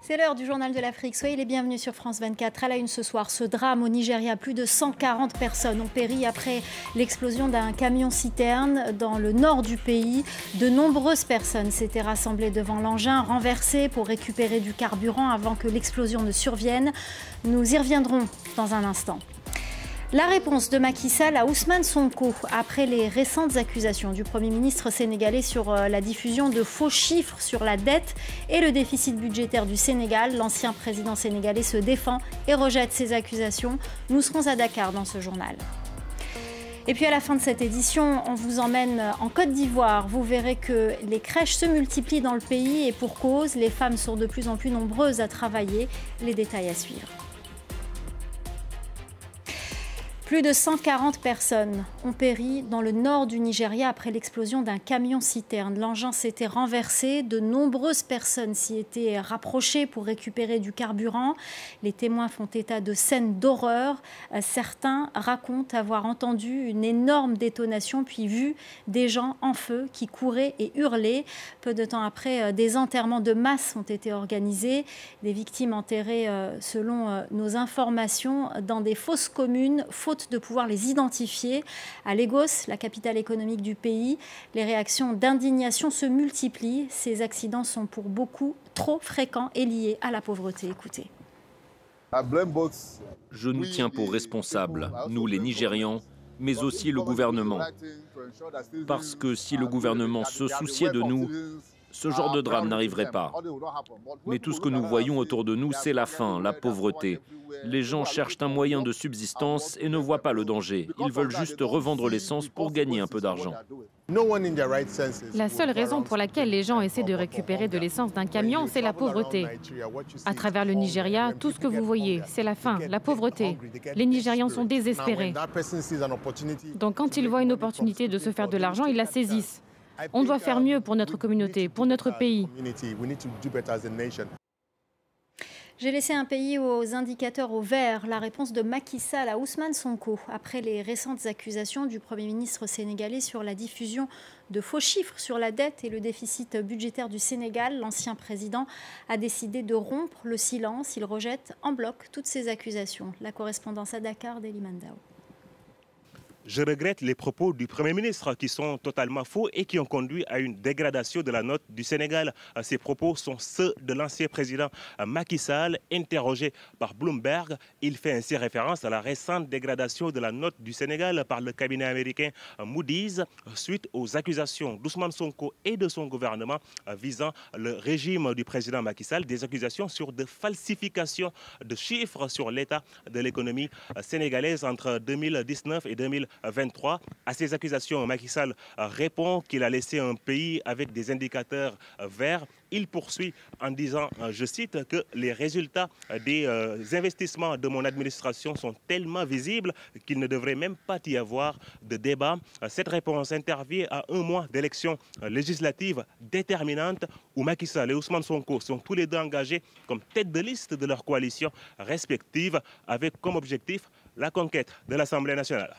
C'est l'heure du journal de l'Afrique. Soyez les bienvenus sur France 24. À la une ce soir, ce drame au Nigeria. Plus de 140 personnes ont péri après l'explosion d'un camion-citerne dans le nord du pays. De nombreuses personnes s'étaient rassemblées devant l'engin, renversé pour récupérer du carburant avant que l'explosion ne survienne. Nous y reviendrons dans un instant. La réponse de Macky Sall à Ousmane Sonko après les récentes accusations du Premier ministre sénégalais sur la diffusion de faux chiffres sur la dette et le déficit budgétaire du Sénégal. L'ancien président sénégalais se défend et rejette ces accusations. Nous serons à Dakar dans ce journal. Et puis à la fin de cette édition, on vous emmène en Côte d'Ivoire. Vous verrez que les crèches se multiplient dans le pays et pour cause, les femmes sont de plus en plus nombreuses à travailler. Les détails à suivre. Plus de 140 personnes ont péri dans le nord du Nigeria après l'explosion d'un camion-citerne. L'engin s'était renversé, de nombreuses personnes s'y étaient rapprochées pour récupérer du carburant. Les témoins font état de scènes d'horreur. Certains racontent avoir entendu une énorme détonation puis vu des gens en feu qui couraient et hurlaient. Peu de temps après, des enterrements de masse ont été organisés. Des victimes enterrées, selon nos informations, dans des fosses communes, faute de pouvoir les identifier. À Lagos, la capitale économique du pays, les réactions d'indignation se multiplient. Ces accidents sont pour beaucoup trop fréquents et liés à la pauvreté. Écoutez. Je nous tiens pour responsables, nous les Nigérians, mais aussi le gouvernement. Parce que si le gouvernement se souciait de nous, ce genre de drame n'arriverait pas. Mais tout ce que nous voyons autour de nous, c'est la faim, la pauvreté. Les gens cherchent un moyen de subsistance et ne voient pas le danger. Ils veulent juste revendre l'essence pour gagner un peu d'argent. La seule raison pour laquelle les gens essaient de récupérer de l'essence d'un camion, c'est la pauvreté. À travers le Nigeria, tout ce que vous voyez, c'est la faim, la pauvreté. Les Nigérians sont désespérés. Donc quand ils voient une opportunité de se faire de l'argent, ils la saisissent. On doit faire mieux pour notre communauté, pour notre pays. J'ai laissé un pays aux indicateurs au vert. La réponse de Macky Sall à Ousmane Sonko après les récentes accusations du Premier ministre sénégalais sur la diffusion de faux chiffres sur la dette et le déficit budgétaire du Sénégal. L'ancien président a décidé de rompre le silence. Il rejette en bloc toutes ces accusations. La correspondance à Dakar d'Eli Mandao. Je regrette les propos du Premier ministre qui sont totalement faux et qui ont conduit à une dégradation de la note du Sénégal. Ces propos sont ceux de l'ancien président Macky Sall, interrogé par Bloomberg. Il fait ainsi référence à la récente dégradation de la note du Sénégal par le cabinet américain Moody's suite aux accusations d'Ousmane Sonko et de son gouvernement visant le régime du président Macky Sall, des accusations sur de falsifications de chiffres sur l'état de l'économie sénégalaise entre 2019 et 2023. À ces accusations, Macky Sall répond qu'il a laissé un pays avec des indicateurs verts. Il poursuit en disant, je cite, que les résultats des investissements de mon administration sont tellement visibles qu'il ne devrait même pas y avoir de débat. Cette réponse intervient à un mois d'élections législatives déterminantes où Macky Sall et Ousmane Sonko sont tous les deux engagés comme tête de liste de leur coalition respective avec comme objectif la conquête de l'Assemblée nationale.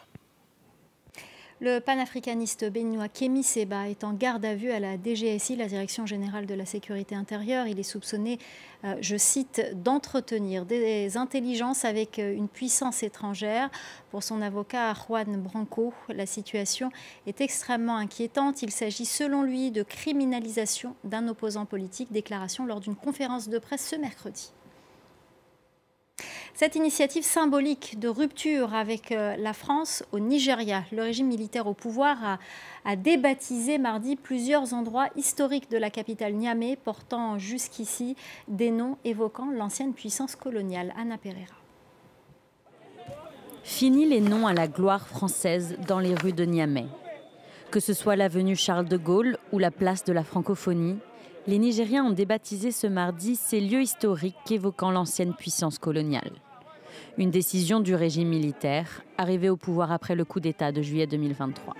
Le panafricaniste béninois Kémy Séba est en garde à vue à la DGSI, la Direction générale de la sécurité intérieure. Il est soupçonné, je cite, d'entretenir des intelligences avec une puissance étrangère. Pour son avocat Juan Branco, la situation est extrêmement inquiétante. Il s'agit selon lui de criminalisation d'un opposant politique. Déclaration lors d'une conférence de presse ce mercredi. Cette initiative symbolique de rupture avec la France au Nigeria, le régime militaire au pouvoir a débaptisé mardi plusieurs endroits historiques de la capitale Niamey, portant jusqu'ici des noms évoquant l'ancienne puissance coloniale. Anna Pereira. Fini les noms à la gloire française dans les rues de Niamey. Que ce soit l'avenue Charles de Gaulle ou la place de la Francophonie, les Nigériens ont débaptisé ce mardi ces lieux historiques évoquant l'ancienne puissance coloniale. Une décision du régime militaire, arrivé au pouvoir après le coup d'État de juillet 2023.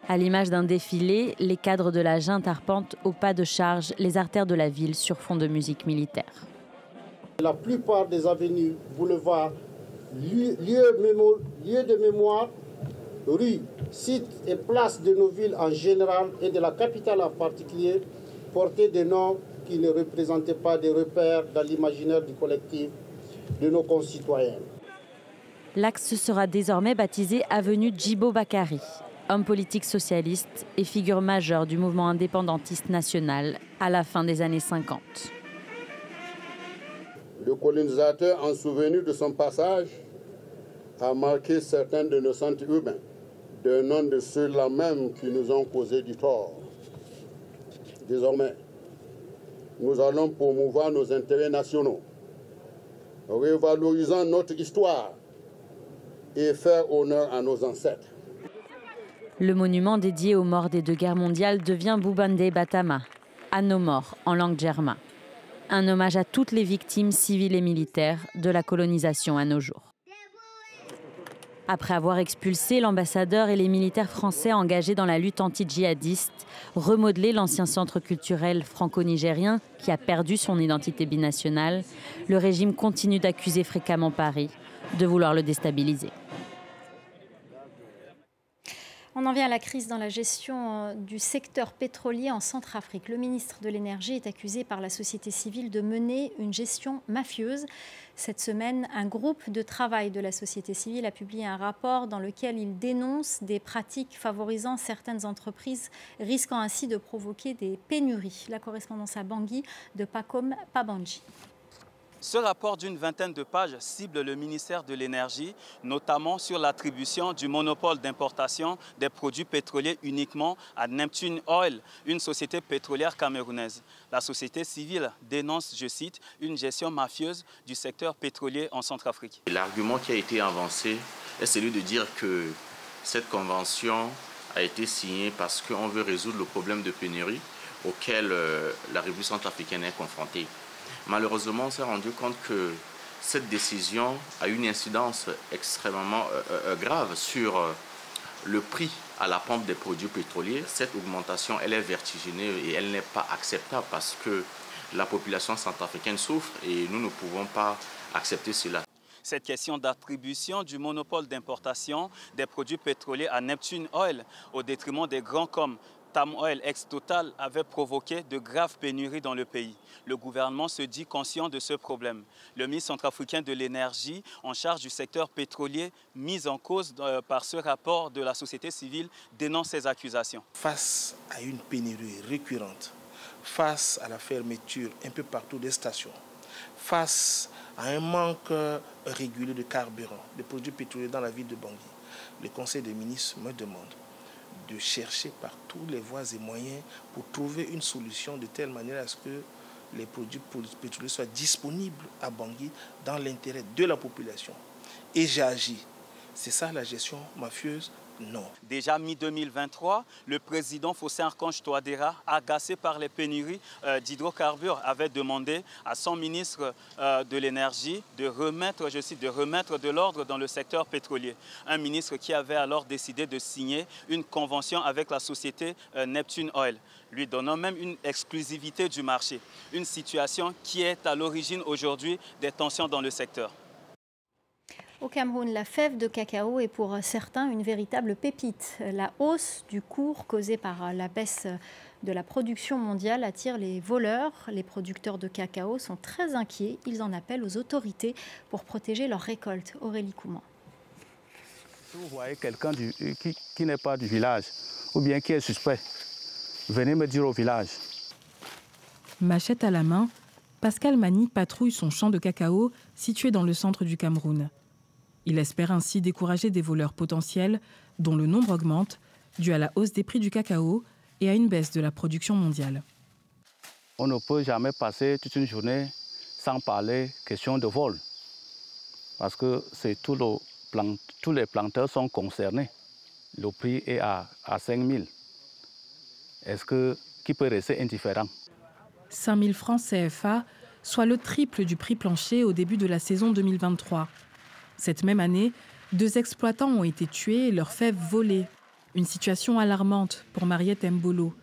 À l'image d'un défilé, les cadres de la junte arpentent au pas de charge les artères de la ville sur fond de musique militaire. La plupart des avenues, boulevards, lieux de mémoire, rues, sites et places de nos villes en général et de la capitale en particulier portaient des noms qui ne représentaient pas des repères dans l'imaginaire du collectif de nos concitoyens. L'axe sera désormais baptisé avenue Djibo Bakary, homme politique socialiste et figure majeure du mouvement indépendantiste national à la fin des années 50. Le colonisateur, en souvenir de son passage, a marqué certains de nos centres urbains, d'un nom de ceux-là même qui nous ont causé du tort. Désormais, nous allons promouvoir nos intérêts nationaux, revalorisant notre histoire et faire honneur à nos ancêtres. Le monument dédié aux morts des deux guerres mondiales devient Boubandé Batama, à nos morts en langue germain. Un hommage à toutes les victimes civiles et militaires de la colonisation à nos jours. Après avoir expulsé l'ambassadeur et les militaires français engagés dans la lutte anti-djihadiste, remodelé l'ancien centre culturel franco-nigérien qui a perdu son identité binationale, le régime continue d'accuser fréquemment Paris de vouloir le déstabiliser. On en vient à la crise dans la gestion du secteur pétrolier en Centrafrique. Le ministre de l'Énergie est accusé par la société civile de mener une gestion mafieuse. Cette semaine, un groupe de travail de la société civile a publié un rapport dans lequel il dénonce des pratiques favorisant certaines entreprises, risquant ainsi de provoquer des pénuries. La correspondance à Bangui de Pacom Pabanji. Ce rapport d'une vingtaine de pages cible le ministère de l'Énergie, notamment sur l'attribution du monopole d'importation des produits pétroliers uniquement à Neptune Oil, une société pétrolière camerounaise. La société civile dénonce, je cite, une gestion mafieuse du secteur pétrolier en Centrafrique. L'argument qui a été avancé est celui de dire que cette convention a été signée parce qu'on veut résoudre le problème de pénurie auquel la République centrafricaine est confrontée. Malheureusement, on s'est rendu compte que cette décision a une incidence extrêmement grave sur le prix à la pompe des produits pétroliers. Cette augmentation, elle est vertigineuse et elle n'est pas acceptable parce que la population centrafricaine souffre et nous ne pouvons pas accepter cela. Cette question d'attribution du monopole d'importation des produits pétroliers à Neptune Oil au détriment des grands comme Tam Oil ex-Total avait provoqué de graves pénuries dans le pays. Le gouvernement se dit conscient de ce problème. Le ministre centrafricain de l'Énergie, en charge du secteur pétrolier, mis en cause par ce rapport de la société civile, dénonce ces accusations. Face à une pénurie récurrente, face à la fermeture un peu partout des stations, face à un manque régulier de carburant, de produits pétroliers dans la ville de Bangui, le Conseil des ministres me demande de chercher par tous les voies et moyens pour trouver une solution de telle manière à ce que les produits pétroliers soient disponibles à Bangui dans l'intérêt de la population. Et j'ai agi. C'est ça la gestion mafieuse? Non. Déjà mi-2023, le président Fossé-Archange Touadéra, agacé par les pénuries d'hydrocarbures, avait demandé à son ministre de l'Énergie de remettre, je cite, de remettre de l'ordre dans le secteur pétrolier. Un ministre qui avait alors décidé de signer une convention avec la société Neptune Oil, lui donnant même une exclusivité du marché. Une situation qui est à l'origine aujourd'hui des tensions dans le secteur. Au Cameroun, la fève de cacao est pour certains une véritable pépite. La hausse du cours causée par la baisse de la production mondiale attire les voleurs. Les producteurs de cacao sont très inquiets. Ils en appellent aux autorités pour protéger leur récolte. Aurélie Couman. Si vous voyez quelqu'un qui n'est pas du village ou bien qui est suspect, venez me dire au village. Machette à la main, Pascal Mani patrouille son champ de cacao situé dans le centre du Cameroun. Il espère ainsi décourager des voleurs potentiels dont le nombre augmente dû à la hausse des prix du cacao et à une baisse de la production mondiale. On ne peut jamais passer toute une journée sans parler question de vol. Parce que tous les planteurs sont concernés. Le prix est à 5 000. Qui peut rester indifférent? 5 000 francs CFA, soit le triple du prix plancher au début de la saison 2023. Cette même année, 2 exploitants ont été tués et leurs fèves volées. Une situation alarmante pour Mariette Mbolo.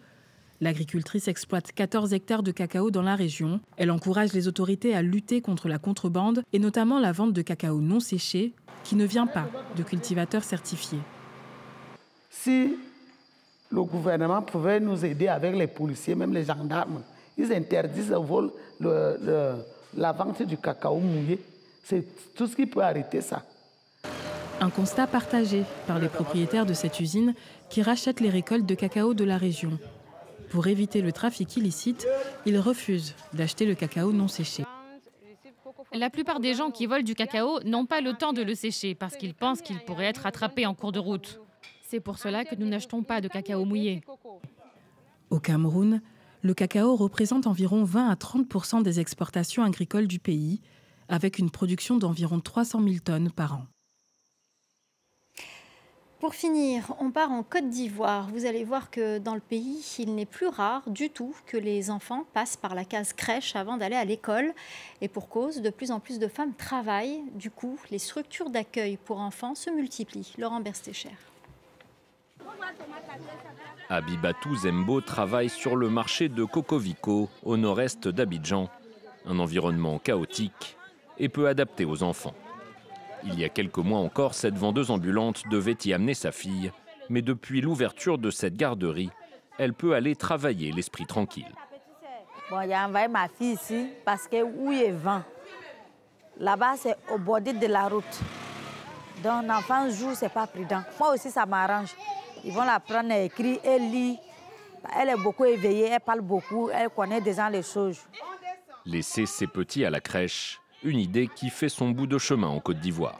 L'agricultrice exploite 14 hectares de cacao dans la région. Elle encourage les autorités à lutter contre la contrebande et notamment la vente de cacao non séché qui ne vient pas de cultivateurs certifiés. Si le gouvernement pouvait nous aider avec les policiers, même les gendarmes, ils interdisent au vol la vente du cacao mouillé. C'est tout ce qui peut arrêter ça. Un constat partagé par les propriétaires de cette usine qui rachètent les récoltes de cacao de la région. Pour éviter le trafic illicite, ils refusent d'acheter le cacao non séché. La plupart des gens qui volent du cacao n'ont pas le temps de le sécher parce qu'ils pensent qu'il pourrait être attrapé en cours de route. C'est pour cela que nous n'achetons pas de cacao mouillé. Au Cameroun, le cacao représente environ 20 à 30% des exportations agricoles du pays, avec une production d'environ 300 000 tonnes par an. Pour finir, on part en Côte d'Ivoire. Vous allez voir que dans le pays, il n'est plus rare du tout que les enfants passent par la case crèche avant d'aller à l'école. Et pour cause, de plus en plus de femmes travaillent. Du coup, les structures d'accueil pour enfants se multiplient. Laurent Berstécher. Abibatou Zembo travaille sur le marché de Kokoviko, au nord-est d'Abidjan. Un environnement chaotique et peu adapté aux enfants. Il y a quelques mois encore, cette vendeuse ambulante devait y amener sa fille. Mais depuis l'ouverture de cette garderie, elle peut aller travailler l'esprit tranquille. Bon, j'ai envoyé ma fille ici parce que où il est vent. Là-bas, c'est au bord de la route. Donc, l'enfant joue, c'est pas prudent. Moi aussi, ça m'arrange. Ils vont la prendre, elle écrit, elle lit. Elle est beaucoup éveillée, elle parle beaucoup, elle connaît déjà les choses. Laisser ses petits à la crèche, une idée qui fait son bout de chemin en Côte d'Ivoire.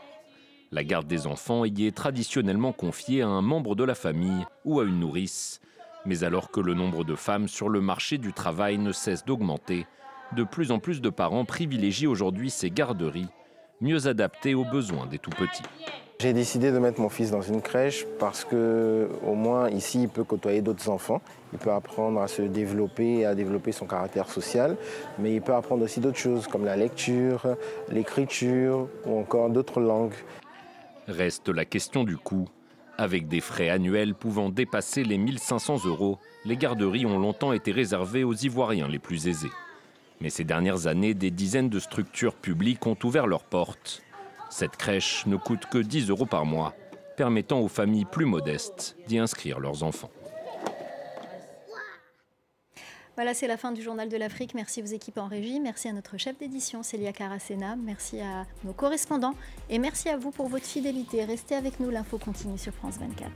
La garde des enfants y est traditionnellement confiée à un membre de la famille ou à une nourrice. Mais alors que le nombre de femmes sur le marché du travail ne cesse d'augmenter, de plus en plus de parents privilégient aujourd'hui ces garderies, mieux adaptées aux besoins des tout-petits. J'ai décidé de mettre mon fils dans une crèche parce qu'au moins ici, il peut côtoyer d'autres enfants. Il peut apprendre à se développer et à développer son caractère social. Mais il peut apprendre aussi d'autres choses comme la lecture, l'écriture ou encore d'autres langues. Reste la question du coût. Avec des frais annuels pouvant dépasser les 1 500 €, les garderies ont longtemps été réservées aux Ivoiriens les plus aisés. Mais ces dernières années, des dizaines de structures publiques ont ouvert leurs portes. Cette crèche ne coûte que 10 € par mois, permettant aux familles plus modestes d'y inscrire leurs enfants. Voilà, c'est la fin du Journal de l'Afrique. Merci aux équipes en régie, merci à notre chef d'édition Célia Caracena, merci à nos correspondants et merci à vous pour votre fidélité. Restez avec nous, l'info continue sur France 24.